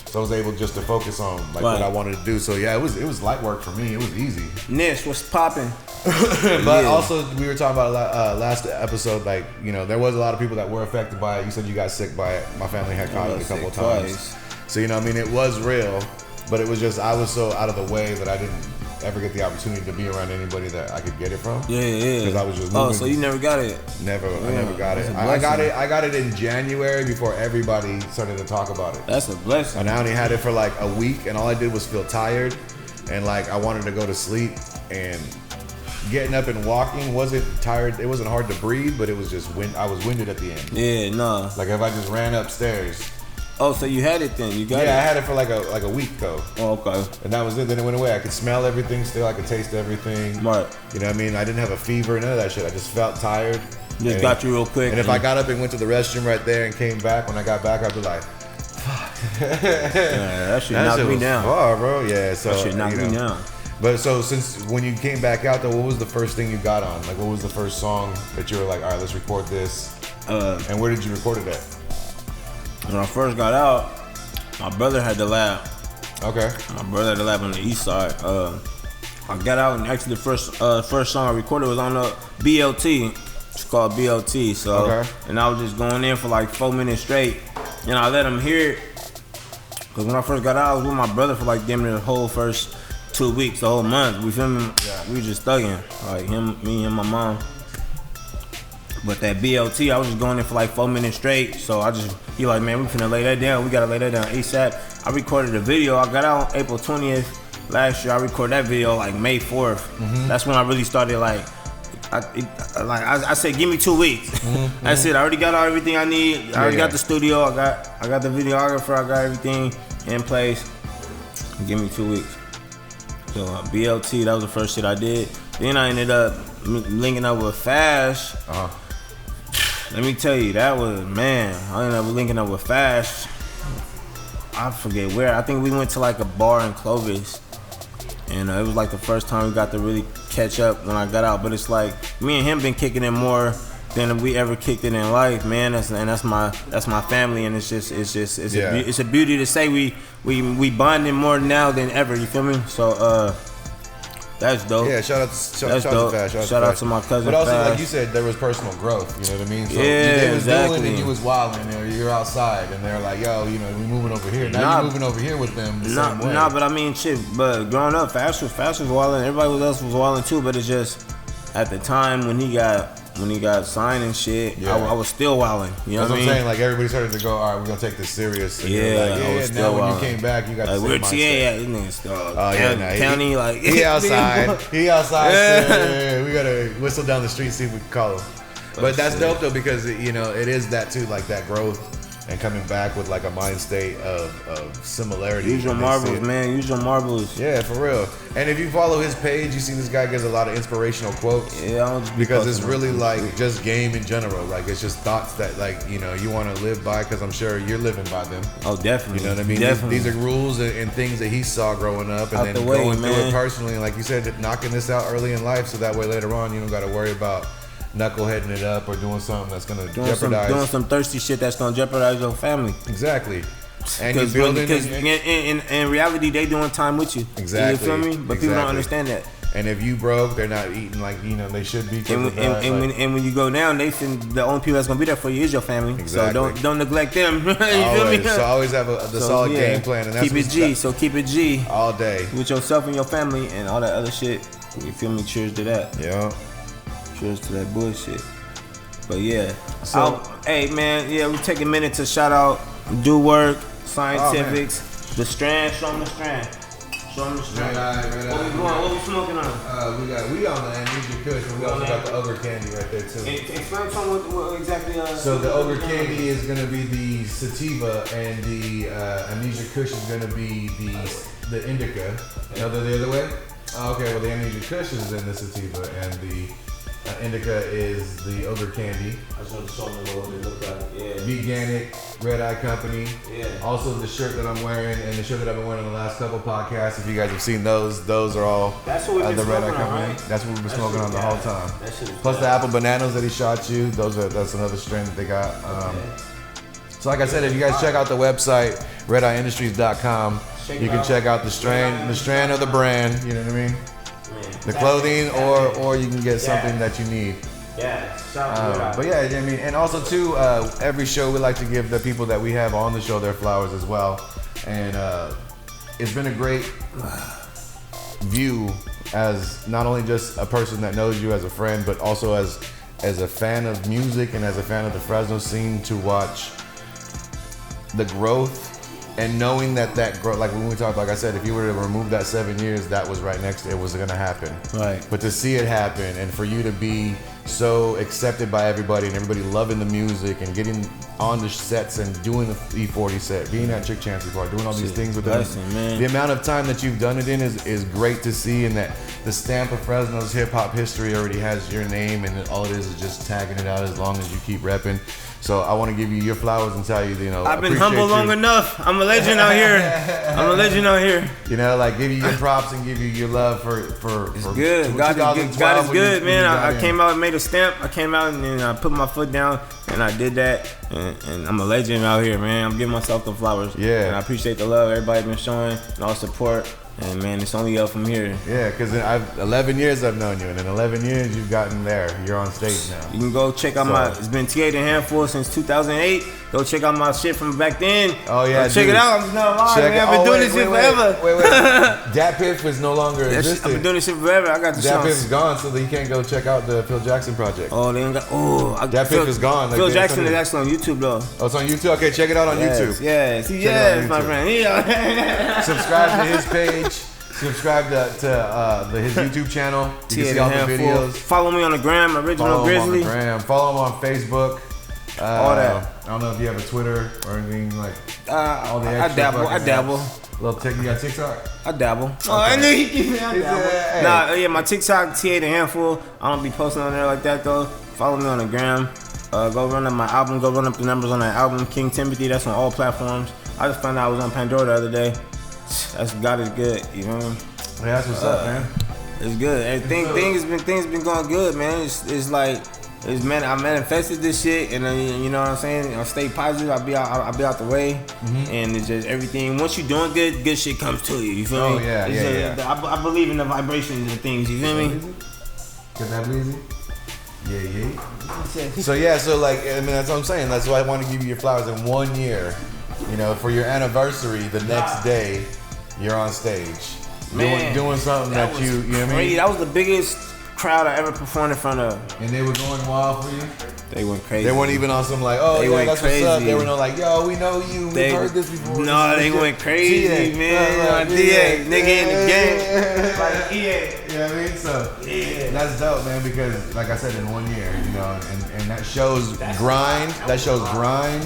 So I was able just to focus on like what I wanted to do. So yeah, it was light work for me. It was easy. Nish, what's popping? But also we were talking about last episode, like, you know, there was a lot of people that were affected by it. You said you got sick by it. My family had caught it a couple of times. So, you know, I mean, it was real, but it was just, I was so out of the way that I didn't ever get the opportunity to be around anybody that I could get it from. Yeah. Because I was just moving. Oh, so you never got it? Never, I never got it. I got it in January before everybody started to talk about it. That's a blessing. And I only had it for like a week, and all I did was feel tired, and like I wanted to go to sleep, and getting up and walking wasn't tired. It wasn't hard to breathe, but it was just I was winded at the end. Yeah, no. Like if I just ran upstairs. Oh, so you had it then? You got it? Yeah, I had it for like a week though. Oh, okay. And that was it. Then it went away. I could smell everything still. I could taste everything. Right. You know what I mean? I didn't have a fever, none of that shit. I just felt tired. Just got you real quick. And if I got up and went to the restroom right there and came back, when I got back, I'd be like, fuck. That shit knocked me down. Far, bro. Yeah. So that shit knocked me down. But so since when you came back out though, what was the first thing you got on? Like what was the first song that you were like, all right, let's record this? And where did you record it at? When I first got out, my brother had the lab. Okay. My brother had the lab on the east side. I got out and actually the first song I recorded was on the BLT. It's called BLT. So and I was just going in for like 4 minutes straight, and I let him hear it. Cause when I first got out, I was with my brother for like damn near the whole first 2 weeks, the whole month. We filming, we was just thugging, like him, me, and my mom. But that BLT, I was just going in for like 4 minutes straight. So he like, man, we finna lay that down. We gotta lay that down ASAP. I recorded a video. I got out on April 20th last year. I recorded that video like May 4th. Mm-hmm. That's when I really started like, I said, give me 2 weeks. Mm-hmm. That's it. I already got everything I need. I already got the studio. I got the videographer. I got everything in place. Give me 2 weeks. So BLT, that was the first shit I did. Then I ended up linking up with Fash. Let me tell you, that was, man, I ended up linking up with Fash. I forget where. I think we went to like a bar in Clovis. And it was like the first time we got to really catch up when I got out. But it's like, me and him been kicking it more than we ever kicked it in life, man. That's my family, and it's a beauty to say we bonding more now than ever. You feel me? So that's dope. Yeah, shout out to Fash. Shout out to my cousin. But also, Fash. Like you said, there was personal growth. You know what I mean? So yeah, they was exactly. doing and you was wilding, or you're outside, and they're like, yo, you know, we moving over here. Now you're moving over here with them. Nah, but I mean, shit. But growing up, Fash was wilding. Everybody else was wilding too. But it's just at the time when he got when he got signed and shit, Yeah. I was still wilding. You know That's what I mean? I'm saying. Like everybody started to go, all right, we're gonna take this serious. And you're Yeah, like, I was Now still when you wildin'. came back, you got Like, the where same TA mindset. at? This nigga's still Nah, county, like He outside. He outside. Yeah. We gotta whistle down the street, see if we can call him. But that's dope though, because you know it is that too, like that growth and coming back with like a mind state of similarity. Use your And they see marbles, it. man. Use your marbles. Yeah, for real. And if you follow his page, you see this guy gives a lot of inspirational quotes. Yeah, I don't just be Because it's posting really them. like just game in general. Like it's just thoughts that like you know you want to live by. Because I'm sure you're living by them. Oh, definitely. You know what I mean? Definitely. These are rules and things that he saw growing up, and Out then the way, going through it man. personally. And like you said, knocking this out early in life, so that way later on you don't got to worry about knuckleheading it up or doing something that's gonna jeopardize. Doing some thirsty shit that's gonna jeopardize your family. Exactly. And you're building. Because in reality, they doing time with you. Exactly. You feel me? But people don't Exactly. understand that. And if you broke, they're not eating like you know they should be. And when you go down, the only people that's gonna be there for you is your family. Exactly. So don't neglect them. You feel always, me? so always have the solid yeah, game plan, and that's keep it what's G. So keep it G all day. with yourself and your family and all that other shit. You feel me? Cheers to that. Yeah. Cheers to that bullshit. But yeah. So- hey man, yeah, we take a minute to shout out Do Work, Scientifixxx, The Strand, show them the Strand. Show them the Strand. What we smoking on? We on the Amnesia Kush, and we also got the Ogre Candy right there too. Explain to them what exactly. So the Ogre Candy is gonna be the sativa, and the Amnesia Kush is gonna be the indica. No, they're the other way. Oh, okay, well the Amnesia Kush is in the sativa, and the indica is the Ogre Candy. I just want to show them what they look like. Yeah. Veganic, Red Eye Company. Yeah. Also the shirt that I'm wearing and the shirt that I've been wearing on the last couple podcasts. If you guys have seen those are all That's what we've been the Red Eye smoking on, Company. right? That's what we've been That smoking shit on the is whole gas. time. That shit is Plus the gas. apple bananas that he shot you. That's another strain that they got. So like I said, if you guys check out the website rediindustries.com, you can check out the strand of the brand. You know what I mean? The clothing, or you can get something that you need. Yeah. Shout out to Red Eye. But yeah, I mean, and also too, every show we like to give the people that we have on the show their flowers as well. And it's been a great view as not only just a person that knows you as a friend, but also as a fan of music and as a fan of the Fresno scene, to watch the growth and knowing that growth, like when we talked, like I said, if you were to remove that 7 years, that was right next to it, was gonna happen. Right. But to see it happen and for you to be so accepted by everybody and everybody loving the music and getting on the sets and doing the E40 set, being at Chick Chancery Park, doing all these Shit, things with blessing, them. man. The amount of time that you've done it in is great to see, and that the stamp of Fresno's hip hop history already has your name, and all it is just tagging it out as long as you keep repping. So I want to give you your flowers and tell you, I've been appreciate humble long you. enough. I'm a legend out here. I'm a legend out here. You know, like give you your props and give you your love for Good. God is 2012 good, when you man. got I in. came out and made a stamp. I came out and I put my foot down and I did that. And I'm a legend out here, man. I'm giving myself the flowers. Yeah. And I appreciate the love everybody been showing and all the support. And man, it's only up from here. Yeah, because 11 years I've known you, and in 11 years you've gotten there. You're on stage now. You can go check out it's been TA the Handful since 2008. Go check out my shit from back then. Oh yeah, check it out. I'm not lying, man. I've been doing this shit forever. Wait. Dat Piff is no longer I've been existed. doing this shit forever. I got the Dat Piff songs. is gone, so you can't go check out the Phil Jackson project. Oh, they ain't got. Dat Piff is gone. Like, Phil they Jackson said is it. actually on YouTube though. Oh, it's on YouTube. Okay, check it out on YouTube. Yes, Check it out on my YouTube. friend. Yeah. Subscribe to his page. Subscribe to his YouTube channel. You can see all the videos. Follow me on the gram, Original Follow him on the Grizzly. gram. Follow him on Facebook. All that. I don't know if you have a Twitter or anything like. All the I extra dabble. fucking I dabble. apps. Little tick. You got TikTok? I dabble. Oh, I knew he keep me. I dabble. Hey. Nah, yeah, my TikTok, TA the Handful. I don't be posting on there like that though. Follow me on the gram. Go run up my album. Go run up the numbers on that album, King Timothy. That's on all platforms. I just found out I was on Pandora the other day. That's God is good. You know. Yeah, that's what's up, man. It's good. Things been going good, man. It's like, I manifested this shit, and then, you know what I'm saying. I stay positive. I'll be out the way, and it's just everything. Once you're doing good shit comes to you. You feel me? Oh, yeah, It's yeah. I believe in the vibrations and things. You feel me? Get that bleezy? Yeah. So like, I mean, that's what I'm saying. That's why I want to give you your flowers in 1 year. You know, for your anniversary, the next day, you're on stage. Man, doing something that you know what I mean? That was the biggest crowd I ever performed in front of. And they were going wild for you? They went crazy. They weren't even on some like, oh, They yeah, went that's crazy. what's up. They were no like, yo, we know you. We've heard this before. No, they went crazy, man. DA, nigga in the game. Like, yeah. You know what I mean? So, that's dope, man, because, like I said, in 1 year, you know, and that shows grind. That shows grind.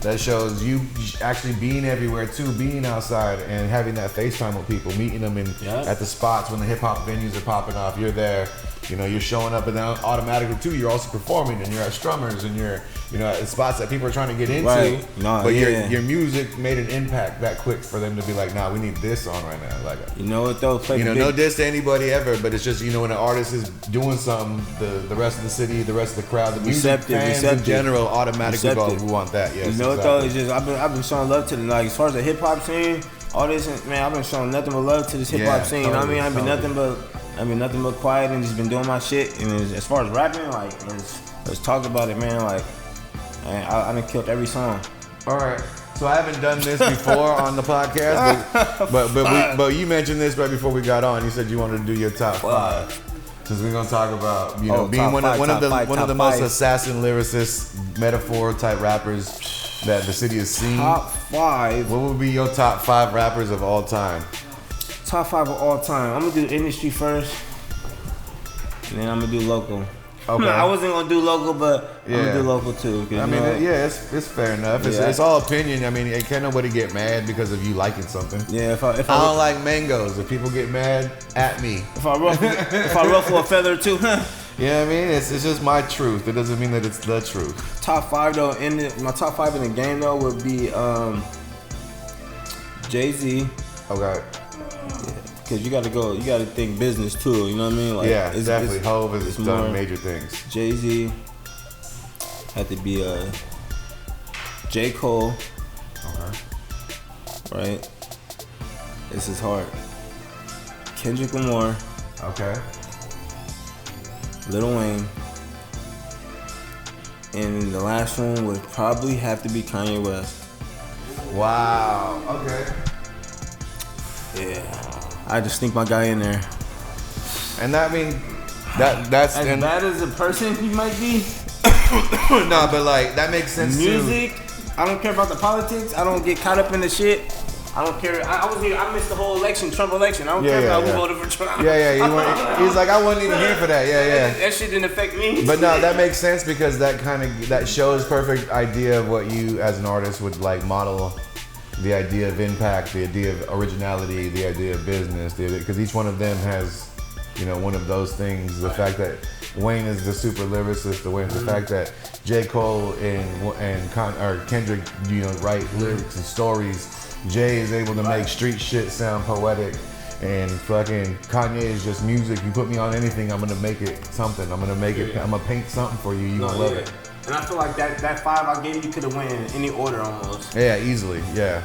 That shows you actually being everywhere, too, being outside and having that FaceTime with people, meeting them at the spots when the hip-hop venues are popping off. You're there. You know, you're showing up, and then automatically too, you're also performing, and you're at Strummers, and you're, you know, at spots that people are trying to get into. Right. No, but your music made an impact that quick for them to be like, nah, we need this on right now. Like, you know what though? You know, no diss to anybody ever, but it's just, you know, when an artist is doing something, the rest of the city, the rest of the crowd, the music fans in general automatically go, we want that. Yes, you know what though? It's just I've been showing love to the, like, as far as the hip hop scene, all this, man, I've been showing nothing but love to this hip hop scene. You know what I mean? I've been nothing but quiet and just been doing my shit. And as far as rapping, like, let's talk about it, man. Like, I done killed every song. All right. So I haven't done this before on the podcast, but you mentioned this right before we got on. You said you wanted to do your top 5. Since we're gonna talk about, you know, being one of the most assassin lyricists, metaphor type rappers that the city has seen. Top 5. What would be your top 5 rappers of all time? Top 5 of all time. I'm gonna do industry first, and then I'm gonna do local. Okay. I wasn't gonna do local, but I'm gonna do local too. I mean, it's fair enough. It's all opinion. I mean, can't nobody get mad because of you liking something. Yeah, if I don't like mangoes. If people get mad at me, if I ruffle a feather too. You know what I mean? It's just my truth. It doesn't mean that it's the truth. Top 5 though, my top 5 in the game though would be Jay-Z. Okay. Cause you gotta think business too. You know what I mean? Like, it's definitely. Hov has done major things. Jay-Z had to be J. Cole. Okay. Right. This is hard. Kendrick Lamar. Okay. Lil Wayne. And the last one would probably have to be Kanye West. Wow. Okay. Yeah. I just think my guy in there. And that mean that's as bad as a person he might be. No, but like that makes sense. Music. Too. I don't care about the politics. I don't get caught up in the shit. I don't care. I missed the whole election, Trump election. I don't care about who voted for Trump. He's like, I wasn't even here for that. Yeah. That shit didn't affect me. But no, that makes sense because that shows perfect idea of what you as an artist would like model. The idea of impact, the idea of originality, the idea of business, because each one of them has, you know, one of those things. The fact that Wayne is the super lyricist, the fact that J. Cole and Kendrick, you know, write lyrics and stories. Jay is able to make street shit sound poetic, and fucking Kanye is just music. You put me on anything, I'm gonna make it something. I'm gonna paint something for you. You gonna love it. And I feel like that 5 I gave you could have went in any order almost. Yeah, easily. Yeah.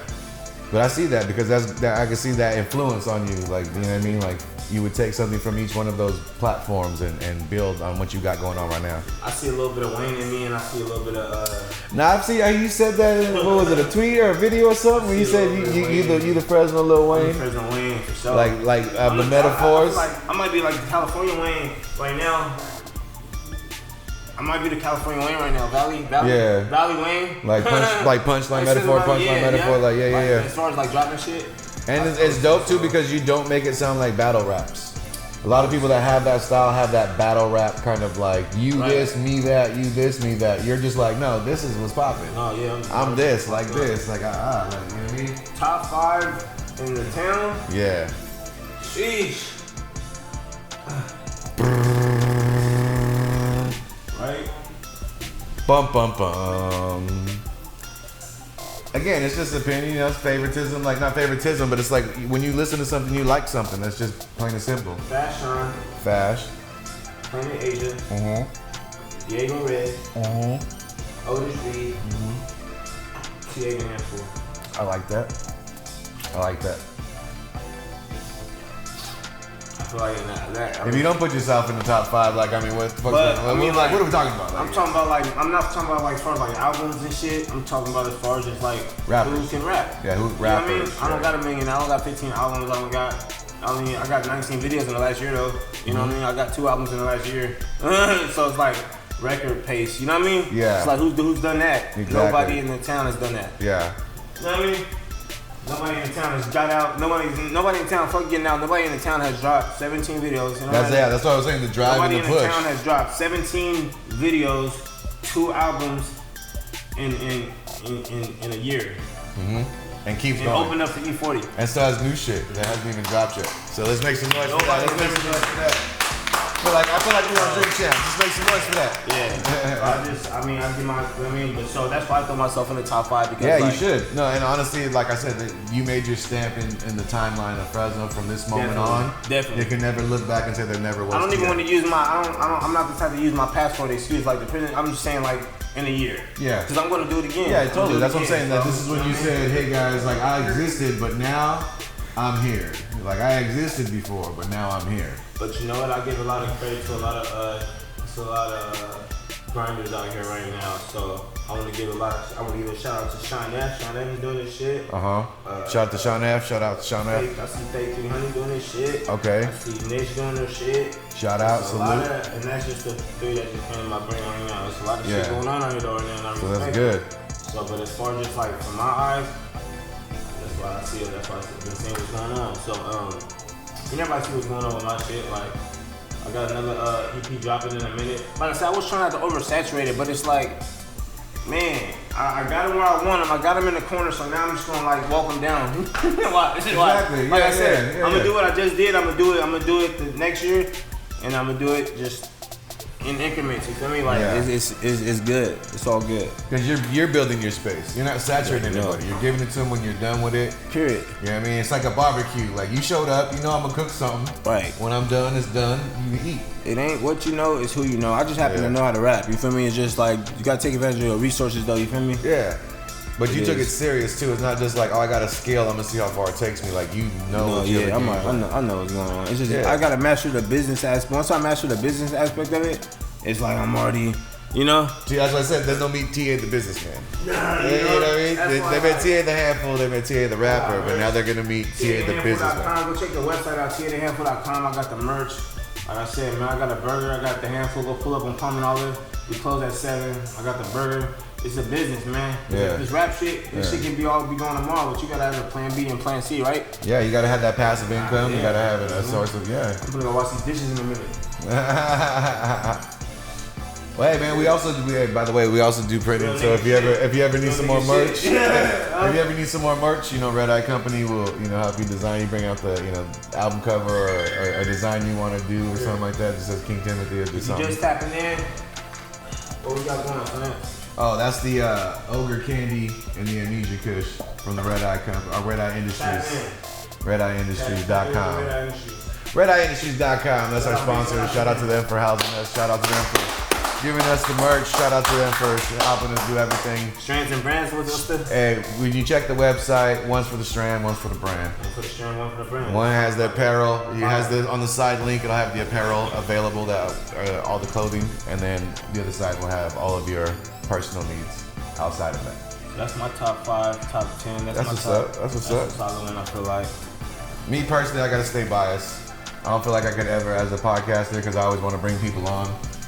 But I see that because I can see that influence on you. Like, you know what I mean? Like, you would take something from each one of those platforms and build on what you got going on right now. I see a little bit of Wayne in me, and I see a little bit of. Now, I've seen you said that in, what was it, a tweet or a video or something? Where you said you the Fresno Lil Wayne. I'm Fresno Wayne for sure. Like the metaphors. I might be like the California Wayne right now. I might be the California Wayne right now, Valley Wayne. Like punchline metaphor, like yeah. As far as like dropping shit. And it's dope too because you don't make it sound like battle raps. A lot of people that have that style have that battle rap kind of like this, me that, you this, me that. You're just like, no, this is what's popping. Oh yeah. I'm this, like this, like you know what I mean? Top 5 in the town. Yeah. Sheesh. Right? Bum. Again, it's just opinion, you know, it's favoritism. Like, not favoritism, but it's like when you listen to something, you like something. That's just plain and simple. Fash. Planet Asia. Diego Red. Otis Reed. T.A. Handful. I like that. Like if you don't put yourself in the top 5, like, I mean, what are we talking about? I'm talking about like, I'm not talking about like as far as like albums and shit. I'm talking about as far as just like rappers. Who can rap. Yeah, who's rappers. You know what I mean? I don't got a million. I don't got 15 albums. I don't got I mean, I got 19 videos in the last year though. You know what I mean? I got 2 albums in the last year. So it's like record pace. You know what I mean? Yeah. It's like who's done that? Exactly. Nobody in the town has done that. Yeah. You know what I mean? Nobody in the town has got out. Nobody in the town, fuck getting out. Nobody in the town has dropped 17 videos. You know That's what I was saying. The drive nobody and the in push. the town has dropped 17 videos, 2 albums in a year. And keeps And going. opened up to E40. And still has new shit that hasn't even dropped yet. So let's make some noise for that. Let's make some noise for that. I feel like we're on Drink Champ. Just make some noise for that. Yeah. I did my, but so that's why I throw myself in the top 5 because Yeah, you should. No, and honestly, like I said, you made your stamp in the timeline of Fresno from this moment on. Definitely. You can never look back and say there never was. I don't even want to use I'm not the type to use my passport excuse like the prison. I'm just saying like in a year. Yeah. Because I'm going to do it again. Yeah, totally. That's what I'm saying. That this is when you said, hey guys, like I existed, but now I'm here. Like I existed before, but now I'm here. But you know what? I give a lot of credit to a lot of grinders out here right now. So I want to give a shout out to Sean F. Sean F is doing this shit. Shout out to Sean F. Shout out to Sean F. I see Fake 300 doing this shit. Okay. I see Nish doing this shit. Shout out, salute. And that's just the 3 that just came in my brain right now. There's a lot of shit going on here though right now. And so that's good. So, but as far as just like from my eyes, that's why I see it. That's why I've been seeing what's going on. So, you never see what's going on with my shit. Like, I got another EP dropping in a minute. Like I said, I was trying not to oversaturate it, but it's like, man, I got him where I want him. I got him in the corner, so now I'm just gonna like walk him down. Exactly. Like I said, I'm gonna do what I just did. I'm gonna do it the next year, and I'm gonna do it just in increments. You feel me? Like it's good. It's all good. Because you're building your space. You're not saturating anybody. You're giving it to them when you're done with it. Period. You know what I mean? It's like a barbecue. Like you showed up, you know I'm gonna cook something. Right. When I'm done, it's done. You eat. It ain't what you know, it's who you know. I just happen to know how to rap. You feel me? It's just like you gotta take advantage of your resources though. You feel me? Yeah. But you took it serious too. It's not just like, oh, I got a scale. I'm gonna see how far it takes me. Like you know. I know what's going on. It's just I gotta master the business aspect. Once I master the business aspect of it, it's like I'm already, you know. See, that's what I said. There's no meet TA the businessman. Nah, you know what I mean? They met TA the handful. They met TA the rapper. But now they're gonna meet TA the businessman. Go check the website out. TAthehandful.com. I got the merch. Like I said, man, I got a burger. I got the handful. Go pull up on Palm and Olive. We close at 7. I got the burger. It's a business, man. Yeah. This rap shit, this shit can be going tomorrow, but you gotta have a plan B and plan C, right? Yeah, you gotta have that passive income. You gotta have a source of I'm gonna go wash these dishes in a minute. Well, hey man, we also do printing. So if you ever need some more merch, if you ever need some more merch, you know, Red Eye Company will help you design. You bring out the album cover or a design you want to do or something like that. Just says King Timothy or do something. Just tapping in. What we got going on, man? Oh, that's the Ogre Candy and the Amnesia Kush from the Red Eye Company, Red Eye Industries. RedEyeIndustries.com. RedEyeIndustries.com. That's our sponsor. Shout out to them for housing us. Shout out to them for giving us the merch. Shout out to them for helping us do everything. Strands and brands. What's the? Hey, when you check the website, one's for the strand, one's for the brand. One for the strand, one for the brand. One has the apparel. It has the on the side link. It'll have the apparel available, all the clothing, and then the other side will have all of your personal needs outside of that. That's my top 5, top 10. That's what's up. That's what's up. That's a solid one, I feel like. Me personally, I gotta stay biased. I don't feel like I could ever, as a podcaster, because I always want to bring people on.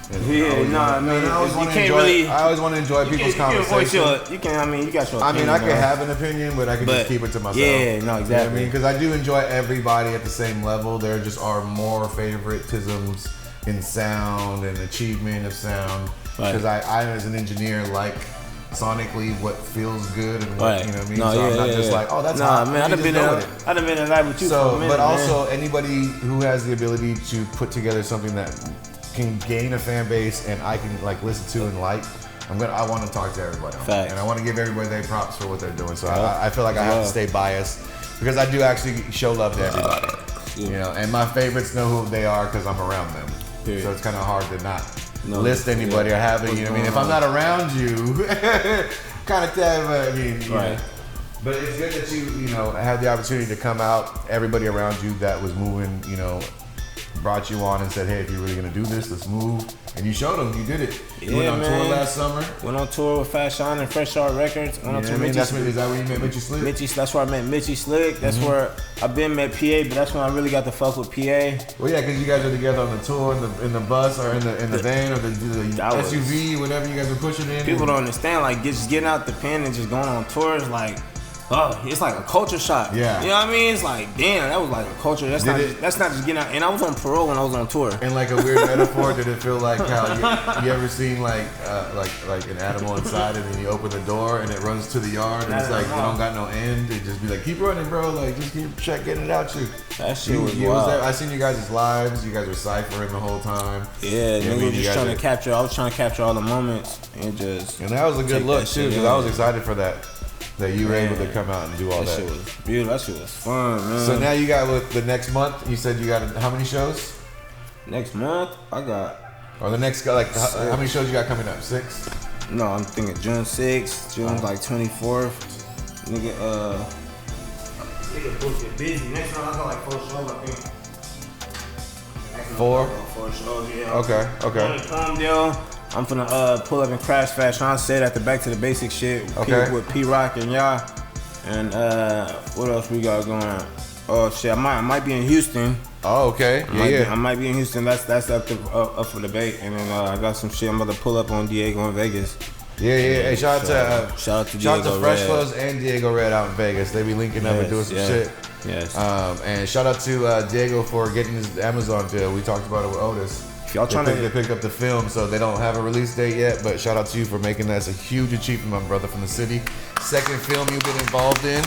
I always want to enjoy people's conversation. You got your opinion. I mean, I can have an opinion, but I can just keep it to myself. Yeah, no, exactly. You know what I mean? Because I do enjoy everybody at the same level. There just are more favoritisms in sound and achievement of sound. Because I, as an engineer, like sonically what feels good and what, you know what I mean? So I'm not just like, oh, that's hot. Man, I'd have been in live with you for a minute, but also anybody who has the ability to put together something that can gain a fan base and I can like listen to and like, I want to talk to everybody. Facts. And I want to give everybody their props for what they're doing. So I feel like I have to stay biased because I do actually show love to everybody. You know, and my favorites know who they are because I'm around them. Period. So it's kind of hard to not list anybody or have it. You know what I mean? If I'm not around you, kind of tell. I mean, you know. But it's good that you had the opportunity to come out. Everybody around you that was moving, brought you on and said, hey, if you're really gonna do this, let's move. And you showed them, you did it. You Yeah, went on man. tour last summer. Went on tour with Fat Sean and Fresh Start Records. Went on Yeah, tour I mean, Mitchie is that where you met Mitchie Slick? that's where I met Mitchie Slick. That's where I've been met PA, but that's when I really got to fuck with PA. Well, yeah, because you guys were together on the tour, in the bus, or in the van, or the SUV, whatever you guys were pushing in. People don't understand, like, just getting out the pen and just going on tours, like, it's like a culture shock. Yeah. You know what I mean? It's like, damn, that was like a culture. That's not just getting out. And I was on parole when I was on tour. In like a weird metaphor, did it feel like how you ever seen like an animal inside and then you open the door and it runs to the yard and it's like you don't got no end? It just be like, keep running, bro. Like just keep getting it out you. That shit was wild. I seen you guys' lives. You guys were ciphering the whole time. Yeah, nigga was just trying to capture. I was trying to capture all the moments and just. And that was a good look too, because I was excited for that. That you were able to come out and do all that. That shit was beautiful. That shit was fun, man. So now you got with the next month. You said you got how many shows? Next month I got. Or the next how many shows you got coming up? 6? No, I'm thinking June 6th, June like 24th. Nigga booked it busy. Next month I got like 4 shows, I think. 4? 4 shows, yeah. Okay. Palmdale. I'm finna pull up and crash Fat Sean said at the Back to the Basics shit with P-Rock and y'all. And what else we got going? Oh shit, I might be in Houston. Oh, okay. I might be in Houston. That's up for debate. And then I got some shit I'm about to pull up on Diego in Vegas. Yeah. Hey, shout out to Diego Fresh Red. Clothes and Diego Red out in Vegas. They be linking up and doing some shit. Yes. And shout out to Diego for getting his Amazon deal. We talked about it with Otis. Y'all trying they picked up the film, so they don't have a release date yet. But shout out to you for making that. It's a huge achievement, my brother from the city. Second film you've been involved in,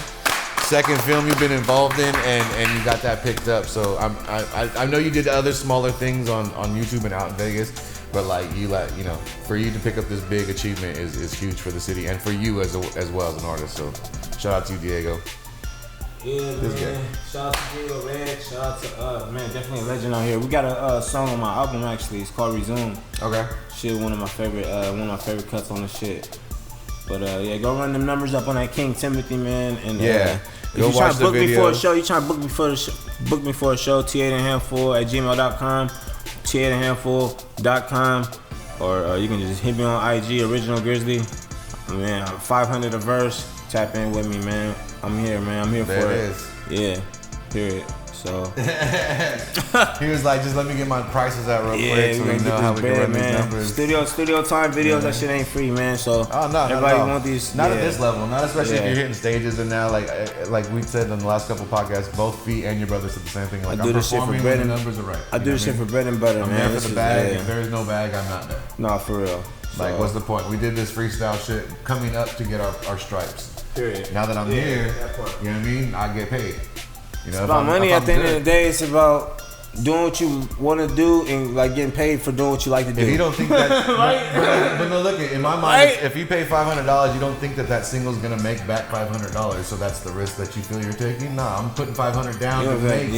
and you got that picked up. So I know you did other smaller things on YouTube and out in Vegas, but for you to pick up this big achievement is huge for the city and for you as well as an artist. So shout out to you, Diego. Yeah, man. Shout out to Diego Red. Shout out to definitely a legend out here. We got a song on my album actually. It's called Resume. Okay. Shit, one of my favorite cuts on the shit. But go run them numbers up on that King Timothy, man. And if you trying to book me for a show, book me for a show, t8handful@gmail.com, t8handful.com, or you can just hit me on IG, Original Grizzly. Man, 500 a verse. Tap in with me, man. I'm here, man. I'm here for it. There it is. Yeah, period. So he was like, just let me get my prices out real quick so we know how we can run these numbers. Studio time videos, that shit ain't free, man. So everybody want these. Not at this level, not especially if you're hitting stages and now like we said in the last couple podcasts, both Feet and your brother said the same thing. Like, I do this shit for bread and numbers are right. I do this shit for bread and butter, I'm man. there for the bag. If there is no bag, I'm not there. Nah, for real. Like, what's the point? We did this freestyle shit coming up to get our stripes. Period. Now that I'm here, you know what I mean? I get paid. You know, it's about money at the end of the day. It's about doing what you want to do and like getting paid for doing what you like to do. If you don't think that, but no, look, in my mind, if you pay $500, you don't think that single's gonna make back $500. So that's the risk that you feel you're taking. Nah, I'm putting $500 down to make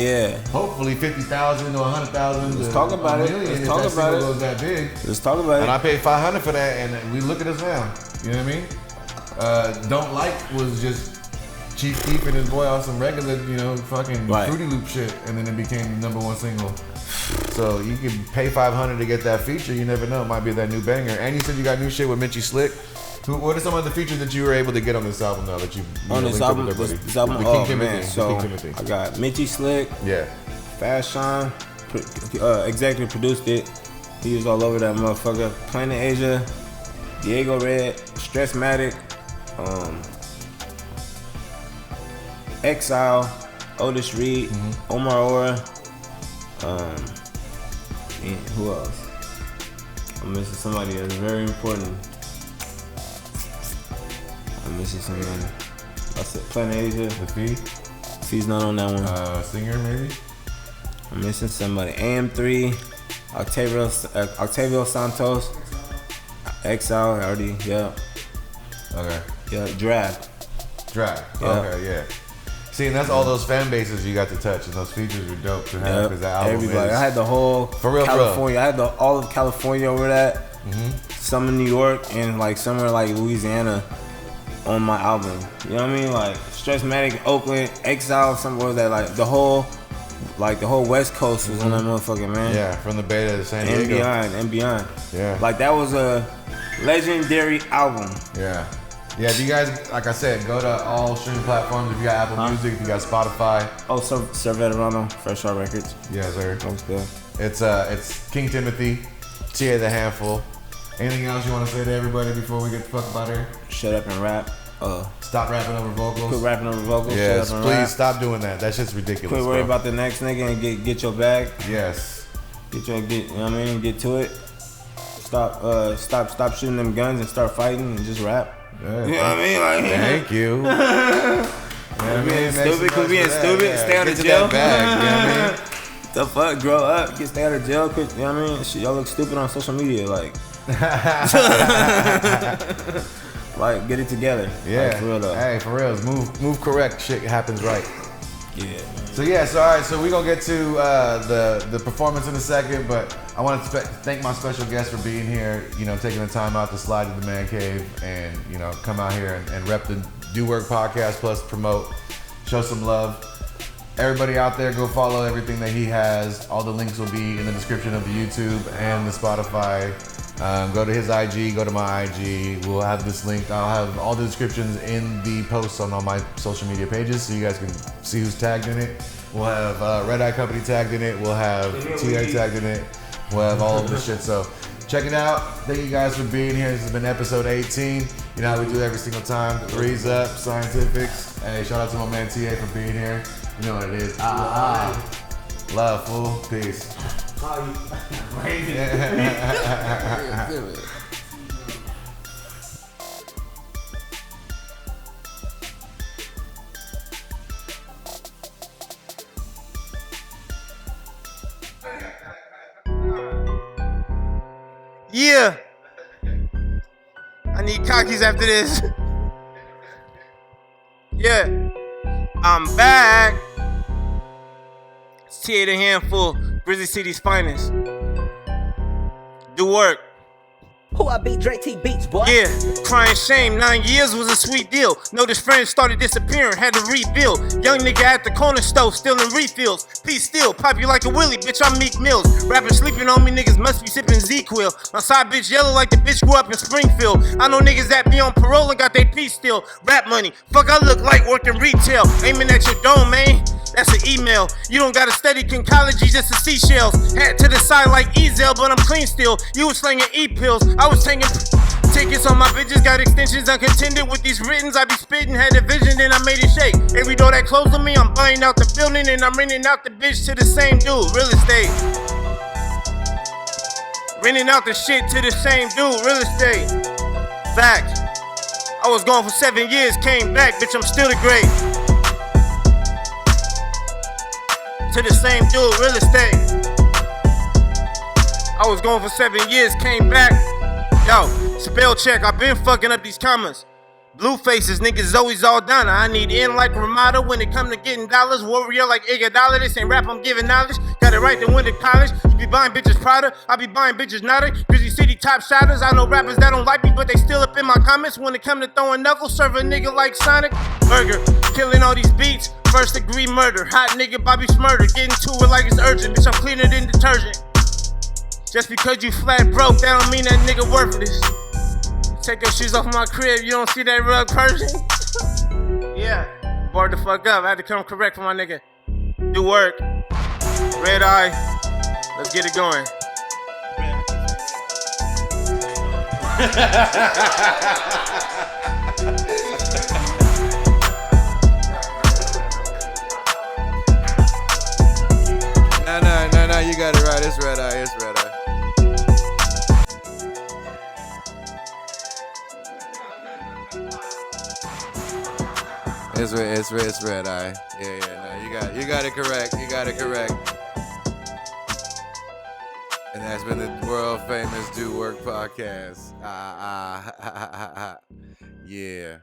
hopefully 50,000 or 100,000. Let's talk about it. Let's talk about it. Goes that big. Let's talk about it. And I paid $500 for that, and we look at us now. You know what I mean? Don't Like was just Chief Keef and his boy on some regular, fucking Fruity Loop shit, and then it became the #1 single. So you can pay $500 to get that feature. You never know, it might be that new banger. And you said you got new shit with Mitchie Slick. What are some of the features that you were able to get on this album now that you on this album? This album, so I got Mitchie Slick. Yeah. Fat Sean, executive produced it. He was all over that motherfucker. Planet Asia, Diego Red, Stressmatic, Exile, Otis Reed, Omar Ora, and who else? I'm missing somebody that's very important. I'm missing somebody. I said Planet Asia. The Fee? Fee's not on that one. Singer maybe? I'm missing somebody. AM3, Octavio Santos, Exile, already, yeah. Okay. Yeah, Drag. Yeah. Okay, yeah. See, and that's all those fan bases you got to touch, and those features are dope to have because that album everybody. I had the whole California. I had all of California over that. Some in New York and like somewhere like Louisiana on my album. You know what I mean? Like Stressmatic, Oakland, Exile, somewhere that like the whole Like the whole West Coast was on that motherfucker, man. Yeah, from the Bay to San And Diego. and beyond. Yeah. Like that was a legendary album. Yeah. Yeah, if you guys, like I said, go to all streaming platforms. If you got Apple Music, if you got Spotify. Oh, Servetorano, Fresh Start Records. Yes, sir. That's good. It's King Timothy, Tia the Handful. Anything else you want to say to everybody before we get the fuck out of here? Shut up and rap. Stop rapping over vocals. Quit rapping over vocals. Yes, shut up and please rap. stop doing that. That shit's ridiculous. Quit worrying bro. about the next nigga and get your bag. Yes. You know what I mean? Get to it. Stop shooting them guns and start fighting and just rap. Yeah, You know what I mean? Like, thank you. You know what I mean? Stupid, quit being stupid. Yeah. Stay out Get of to jail. that bag, you know what I mean? The fuck, grow up, stay out of jail. Quit, you know what I mean? Shit, y'all look stupid on social media, like. Like, get it together. Yeah. Like, for real though. Hey, for real. Move correct. Shit happens right. Yeah, man. So yeah, so all right, so we're gonna get to the performance in a second, but I want to thank my special guest for being here, you know, taking the time out to slide to the man cave and, you know, come out here and rep the Do Work podcast, plus promote, show some love. Everybody out there, go follow everything that he has. All the links will be in the description of the YouTube and the Spotify. Go to his IG, go to my IG. We'll have this link. I'll have all the descriptions in the posts on all my social media pages so you guys can see who's tagged in it. We'll have Red Eye Company tagged in it. We'll have TA tagged in it. We'll have all of this shit. So check it out. Thank you guys for being here. This has been episode 18. You know how we do every single time. Threes up, Scientifixxx. Hey, shout out to my man TA for being here. You know what it is. Love, fool. Peace. Yeah. I need cockies after this. Yeah. I'm back. It's TA the Handful, Grizzly City's finest. Do work. Who I beat? Dre T Beats, boy. Yeah, crying shame, 9 years was a sweet deal. Noticed friends started disappearing, had to rebuild. Young nigga at the corner stove, stealing refills. Peace still, pop you like a willy, bitch, I'm Meek Mills. Rappers sleeping on me, niggas must be sipping Z-Quil. My side bitch yellow like the bitch grew up in Springfield. I know niggas that be on parole and got they peace still. Rap money, fuck I look like working retail. Aiming at your dome, man. That's an email. You don't gotta study concology just to see shells. Hat to the side like Ezel, but I'm clean still. You was slinging E-pills. I was taking tickets on my bitches. Got extensions uncontended with these writtens. I be spitting, had a vision, then I made it shake. Every door that closed on me, I'm buying out the building and I'm renting out the bitch to the same dude. Real estate. Renting out the shit to the same dude. Real estate. Fact. I was gone for 7 years, came back, bitch, I'm still the great. To the same dude, real estate. I was gone for 7 years, came back. Yo, spell check, I been fucking up these commas. Blue faces, niggas always all done. I need in like Ramada when it come to getting dollars. Warrior like Iguodala, this ain't rap, I'm giving knowledge. Got it right to win to college. You be buying bitches Prada, I be buying bitches Nada. Grizzly City top shotters, I know rappers that don't like me, but they still up in my comments. When it come to throwing knuckles, serve a nigga like Sonic. Burger, killing all these beats. First degree murder, hot nigga Bobby Smurder. Getting to it like it's urgent, bitch, I'm cleaner than detergent. Just because you flat broke, that don't mean that nigga worthless. Take your shoes off my crib, you don't see that rug Persian? Yeah, bored the fuck up, I had to come correct for my nigga. Do work, red eye, let's get it going. No, you got it right. It's red eye. It's red eye. It's red eye. Yeah. No, you got it correct. You got it correct. And that's been the world famous Do Work podcast. Yeah.